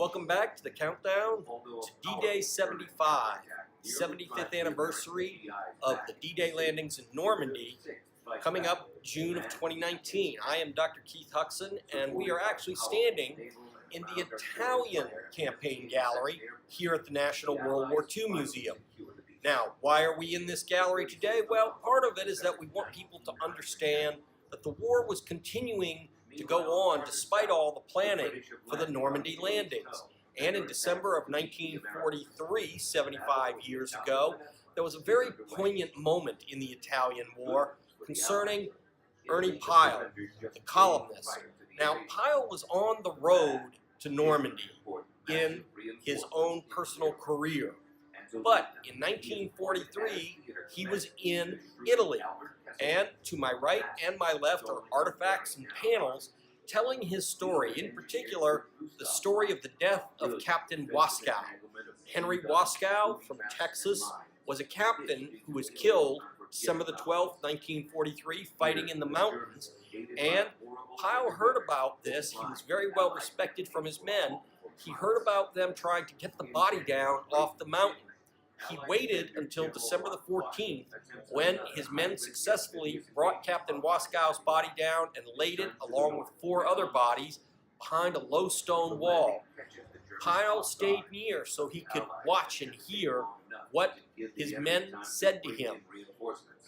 Welcome back to the countdown to D-Day 75, 75th anniversary of the D-Day landings in Normandy, coming up June of 2019. I am Dr. Keith Huxon, and we are actually standing in the Italian Campaign Gallery here at the National World War II Museum. Now, why are we in this gallery today? Well, part of it is that we want people to understand that the war was continuing to go on despite all the planning for the Normandy landings. And in December of 1943, 75 years ago, there was a very poignant moment in the Italian War concerning Ernie Pyle, the columnist. Now, Pyle was on the road to Normandy in his own personal career. But in 1943, he was in Italy. And to my right and my left are artifacts and panels telling his story, in particular, the story of the death of Captain Waskow. Henry Waskow from Texas was a captain who was killed December the 12th, 1943, fighting in the mountains. And Pyle heard about this. He was very well respected from his men. He heard about them trying to get the body down off the mountain. He waited until December the 14th when his men successfully brought Captain Waskow's body down and laid it, along with 4 other bodies, behind a low stone wall. Pyle stayed near so he could watch and hear what his men said to him.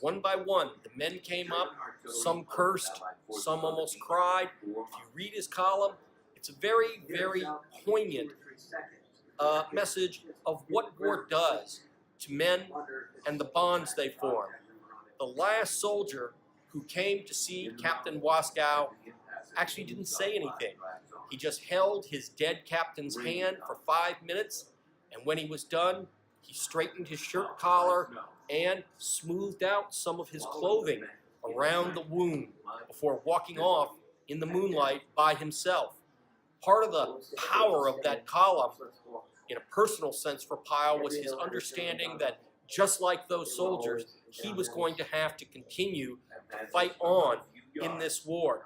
One by one, the men came up, some cursed, some almost cried. If you read his column, it's a very, very poignant message of what war does to men and the bonds they form. The last soldier who came to see Captain Waskow actually didn't say anything. He just held his dead captain's hand for 5 minutes, and when he was done, he straightened his shirt collar and smoothed out some of his clothing around the wound before walking off in the moonlight by himself. Part of the power of that column, in a personal sense for Pyle, was his understanding that just like those soldiers, he was going to have to continue to fight on in this war.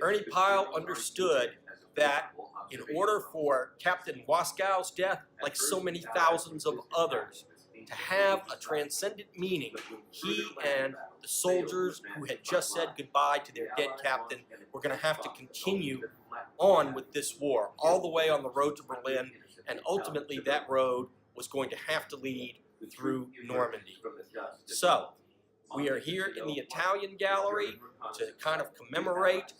Ernie Pyle understood that in order for Captain Waskow's death, like so many thousands of others, to have a transcendent meaning, he and the soldiers who had just said goodbye to their dead captain were going to have to continue on with this war, all the way on the road to Berlin, and ultimately that road was going to have to lead through Normandy. So, we are here in the Italian Gallery to kind of commemorate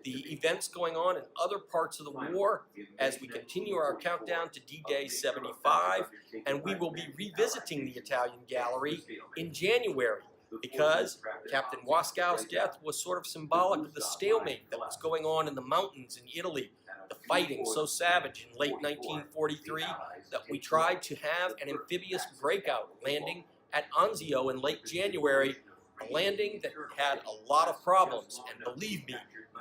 the events going on in other parts of the war as we continue our countdown to D-Day 75, and we will be revisiting the Italian Gallery in January, because Captain Waskow's death was sort of symbolic of the stalemate that was going on in the mountains in Italy, the fighting so savage in late 1943 that we tried to have an amphibious breakout landing at Anzio in late January, a landing that had a lot of problems, and believe me,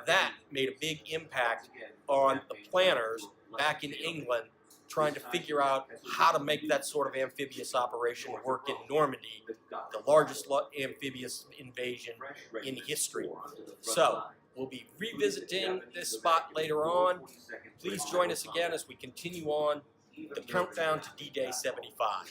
that made a big impact on the planners back in England trying to figure out how to make that sort of amphibious operation work in Normandy, the largest amphibious invasion in history. So, we'll be revisiting this spot later on. Please join us again as we continue on the countdown to D-Day 75.